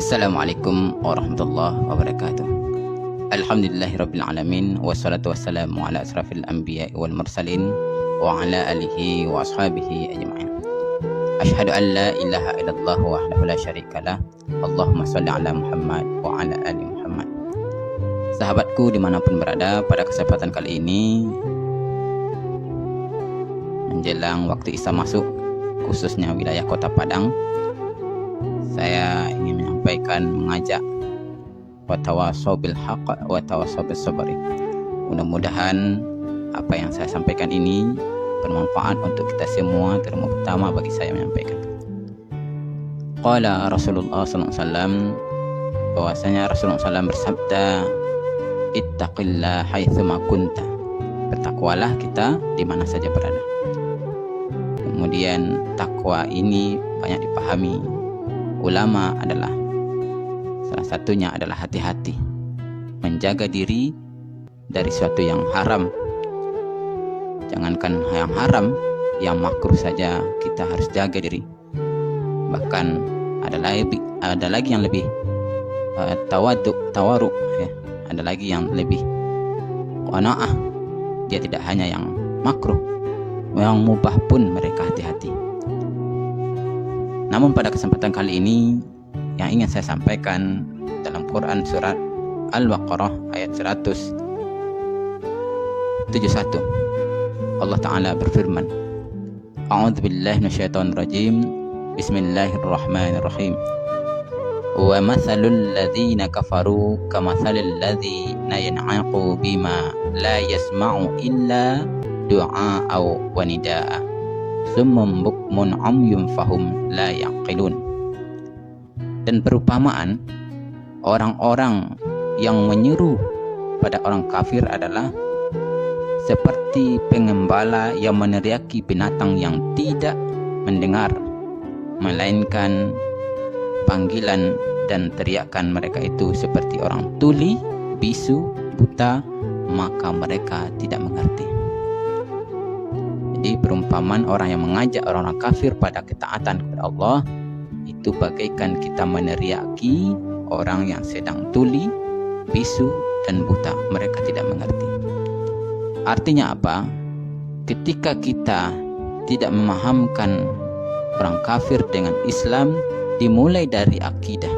Assalamualaikum warahmatullahi wabarakatuh. Alhamdulillahirrabbilalamin. Wassalatu wassalamu ala asrafil anbiya wal mursalin wa ala alihi wa ashabihi ajma'in. Asyhadu an la ilaha illallah wahdahu la syarikalah. Allahumma sholli ala Muhammad wa ala ali Muhammad. Sahabatku dimanapun berada, pada kesempatan kali ini menjelang waktu Isya masuk, khususnya wilayah Kota Padang, saya ingin menyampaikan, mengajak watawasau bil haqq watawasau bis sabr. Mudah-mudahan apa yang saya sampaikan ini bermanfaat untuk kita semua, terutama bagi saya menyampaikan. Qala Rasulullah sallallahu alaihi wasallam, bahwasanya Rasulullah SAW bersabda, ittaqillah haitsuma kunta. Bertakwalah kita di mana saja berada. Kemudian takwa ini banyak dipahami ulama adalah salah satunya adalah hati-hati, menjaga diri dari sesuatu yang haram. Jangankan yang haram, yang makruh saja kita harus jaga diri. Bahkan ada lagi yang lebih tawaruk, ya. Ada lagi yang lebih qanaah. Dia tidak hanya yang makruh, yang mubah pun mereka hati-hati. Namun pada kesempatan kali ini yang ingin saya sampaikan dalam Quran surat Al-Baqarah ayat 171, Allah Ta'ala berfirman, A'udzubillahi minasyaitonir rajim, Bismillahirrahmanirrahim. Wa mathalul ladzina kafaru kamathalil ladzina yan'aqu bima la yasma'u illa du'a wa nidaa. Summum bukmun umyum fahum la yaqilun. Dan perumpamaan orang-orang yang menyeru pada orang kafir adalah seperti pengembala yang meneriaki binatang yang tidak mendengar, melainkan panggilan dan teriakan mereka itu seperti orang tuli, bisu, buta, maka mereka tidak mengerti. Jadi perumpamaan orang yang mengajak orang-orang kafir pada ketaatan kepada Allah itu bagaikan kita meneriaki orang yang sedang tuli, bisu, dan buta. Mereka tidak mengerti. Artinya apa? Ketika kita tidak memahamkan orang kafir dengan Islam, dimulai dari akidah,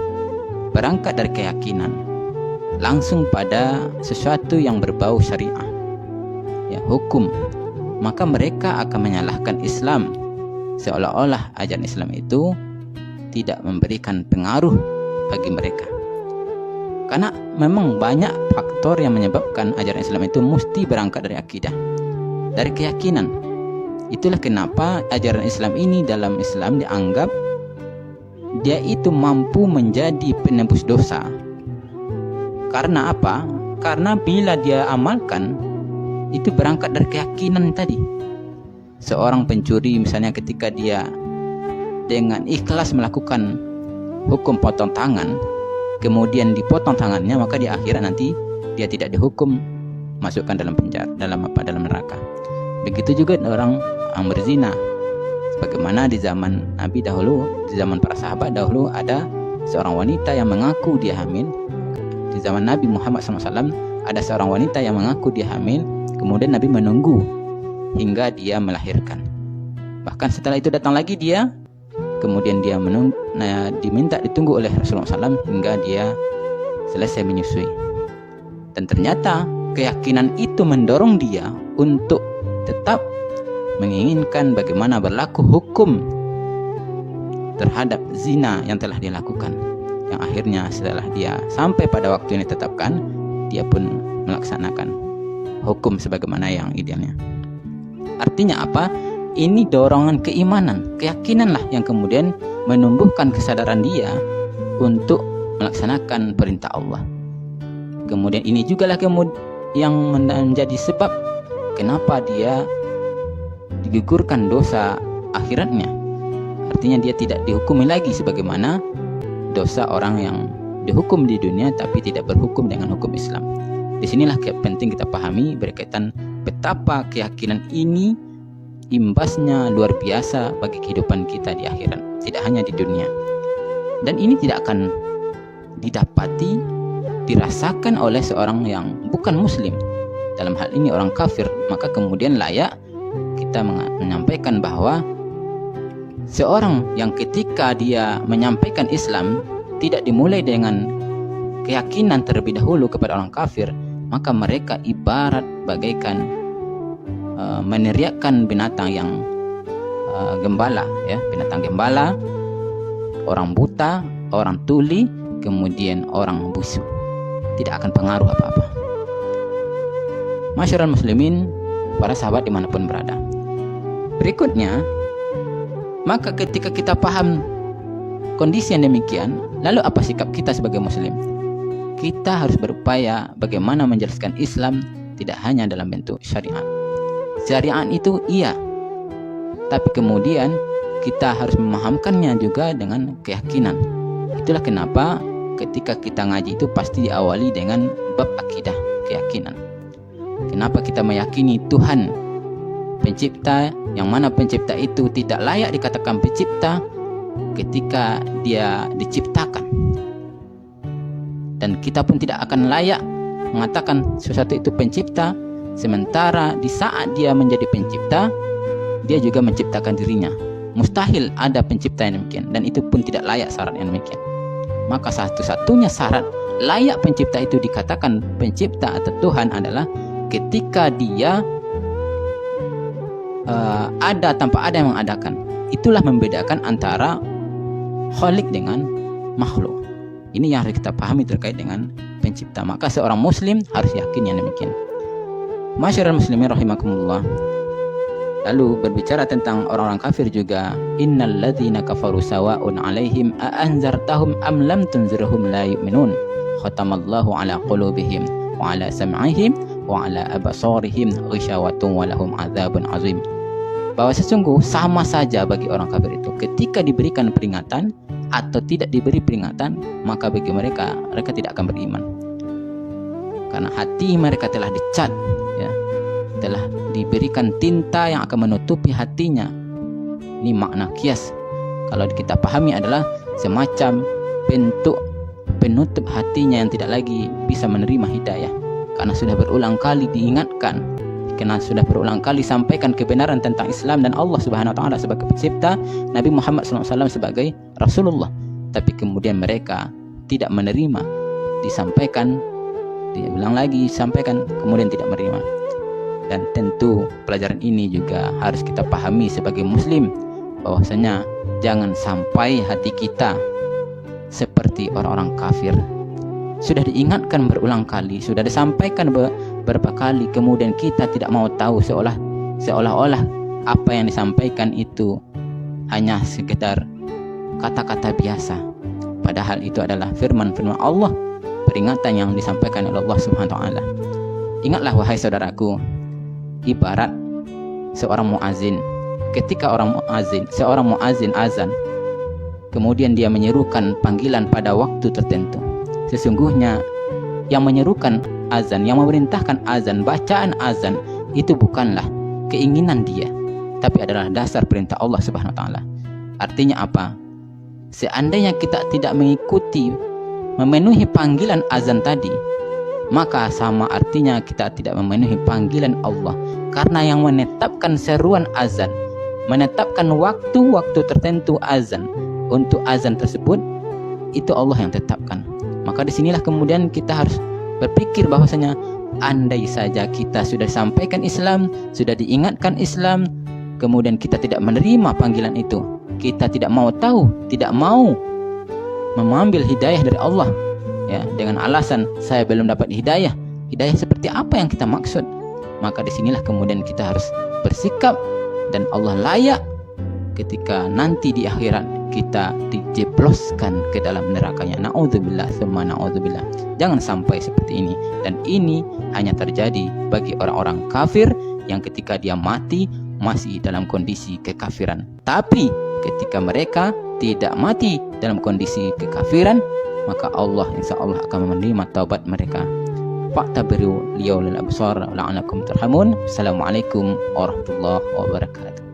berangkat dari keyakinan, langsung pada sesuatu yang berbau syariah, ya, hukum, maka mereka akan menyalahkan Islam, seolah-olah ajaran Islam itu tidak memberikan pengaruh bagi mereka. Karena memang banyak faktor yang menyebabkan ajaran Islam itu mesti berangkat dari akidah, dari keyakinan. Itulah kenapa ajaran Islam ini dalam Islam dianggap dia itu mampu menjadi penebus dosa. Karena apa? Karena bila dia amalkan, itu berangkat dari keyakinan tadi. Seorang pencuri misalnya, ketika dia dengan ikhlas melakukan hukum potong tangan, kemudian dipotong tangannya, maka di akhirat nanti dia tidak dihukum masukkan dalam penjara, dalam neraka. Begitu juga orang yang berzina. Sebagaimana di zaman Nabi dahulu, di zaman para sahabat dahulu, ada seorang wanita yang mengaku dia hamil. Di zaman Nabi Muhammad SAW ada seorang wanita yang mengaku dia hamil. Kemudian Nabi menunggu hingga dia melahirkan. Bahkan setelah itu datang lagi dia, kemudian dia diminta ditunggu oleh Rasulullah SAW hingga dia selesai menyusui. Dan ternyata keyakinan itu mendorong dia untuk tetap menginginkan bagaimana berlaku hukum terhadap zina yang telah dilakukan. Yang akhirnya setelah dia sampai pada waktu yang ditetapkan, dia pun melaksanakan hukum sebagaimana yang idealnya. Artinya apa? Ini dorongan keimanan, keyakinanlah yang kemudian menumbuhkan kesadaran dia untuk melaksanakan perintah Allah. Kemudian ini jugalah yang menjadi sebab kenapa dia digugurkan dosa akhiratnya. Artinya dia tidak dihukumi lagi sebagaimana dosa orang yang dihukum di dunia tapi tidak berhukum dengan hukum Islam. Disinilah penting kita pahami berkaitan betapa keyakinan ini imbasnya luar biasa bagi kehidupan kita di akhirat, tidak hanya di dunia. Dan ini tidak akan didapati, dirasakan oleh seorang yang bukan muslim, dalam hal ini orang kafir, maka kemudian layak kita menyampaikan bahwa seorang yang ketika dia menyampaikan Islam tidak dimulai dengan keyakinan terlebih dahulu kepada orang kafir, maka mereka ibarat bagaikan meneriakkan binatang yang gembala, ya, binatang gembala, orang buta, orang tuli, kemudian orang bisu. Tidak akan pengaruh apa-apa. Masyarakat muslimin, para sahabat dimanapun berada. Berikutnya, maka ketika kita paham kondisi yang demikian, lalu apa sikap kita sebagai muslim? Kita harus berupaya bagaimana menjelaskan Islam tidak hanya dalam bentuk syariat. Syariat itu iya, tapi kemudian kita harus memahamkannya juga dengan keyakinan. Itulah kenapa ketika kita ngaji itu pasti diawali dengan bab akidah, keyakinan. Kenapa kita meyakini Tuhan pencipta, yang mana pencipta itu tidak layak dikatakan pencipta ketika dia diciptakan, dan kita pun tidak akan layak mengatakan sesuatu itu pencipta sementara di saat dia menjadi pencipta dia juga menciptakan dirinya. Mustahil ada pencipta yang demikian, dan itu pun tidak layak syarat yang demikian. Maka satu-satunya syarat layak pencipta itu dikatakan pencipta atau Tuhan adalah ketika dia ada tanpa ada yang mengadakan. Itulah membedakan antara khalik dengan makhluk. Ini yang harus kita pahami terkait dengan pencipta. Maka seorang muslim harus yakin yang demikian. Masyarakat muslimin rahimakumullah. Lalu berbicara tentang orang-orang kafir juga, innal ladzina kafaru sawa'un 'alaihim a anzartahum am lam tunzirhum la yu'minun. Khatamallahu 'ala qulubihim wa 'ala sam'ihim wa 'ala absarihim ghishawatun wa lahum 'adzabun 'azim. Bahwa sesungguh sama saja bagi orang kafir itu ketika diberikan peringatan atau tidak diberi peringatan, maka bagi mereka tidak akan beriman. Karena hati mereka telah dicat, ya, telah diberikan tinta yang akan menutupi hatinya. Ini makna kias. Kalau kita pahami adalah semacam bentuk penutup hatinya yang tidak lagi bisa menerima hidayah. Karena sudah berulang kali diingatkan, karena sudah berulang kali sampaikan kebenaran tentang Islam dan Allah Subhanahu wa taala sebagai pencipta, Nabi Muhammad SAW sebagai Rasulullah. Tapi kemudian mereka tidak menerima, disampaikan, dia bilang lagi, sampaikan, kemudian tidak menerima. Dan tentu pelajaran ini juga harus kita pahami sebagai muslim, bahwasanya jangan sampai hati kita seperti orang-orang kafir. Sudah diingatkan berulang kali, sudah disampaikan beberapa kali, kemudian kita tidak mau tahu, seolah-olah apa yang disampaikan itu hanya sekedar kata-kata biasa, padahal itu adalah firman Allah, peringatan yang disampaikan oleh Allah Subhanahu wa taala. Ingatlah wahai saudaraku, ibarat seorang muazin. Ketika seorang muazin azan, kemudian dia menyerukan panggilan pada waktu tertentu. Sesungguhnya yang menyerukan azan, yang memerintahkan azan, bacaan azan itu bukanlah keinginan dia, tapi adalah dasar perintah Allah Subhanahu wa taala. Artinya apa? Seandainya kita tidak mengikuti, memenuhi panggilan azan tadi, maka sama artinya kita tidak memenuhi panggilan Allah. Karena yang menetapkan seruan azan, menetapkan waktu-waktu tertentu azan, untuk azan tersebut itu Allah yang tetapkan. Maka disinilah kemudian kita harus berpikir bahwasanya andai saja kita sudah sampaikan Islam, sudah diingatkan Islam, kemudian kita tidak menerima panggilan itu, kita tidak mau tahu, tidak mau mengambil hidayah dari Allah, ya, dengan alasan saya belum dapat hidayah seperti apa yang kita maksud, maka disinilah kemudian kita harus bersikap, dan Allah layak ketika nanti di akhirat kita dijebloskan ke dalam nerakanya. Na'udzubillah tsumma na'udzubillah. Jangan sampai seperti ini. Dan ini hanya terjadi bagi orang-orang kafir yang ketika dia mati masih dalam kondisi kekafiran. Tapi ketika mereka tidak mati dalam kondisi kekafiran, maka Allah insya Allah akan menerima taubat mereka. Fa'tabiru liyaulil absar la'anakum turhamun. Assalamualaikum warahmatullahi wabarakatuh.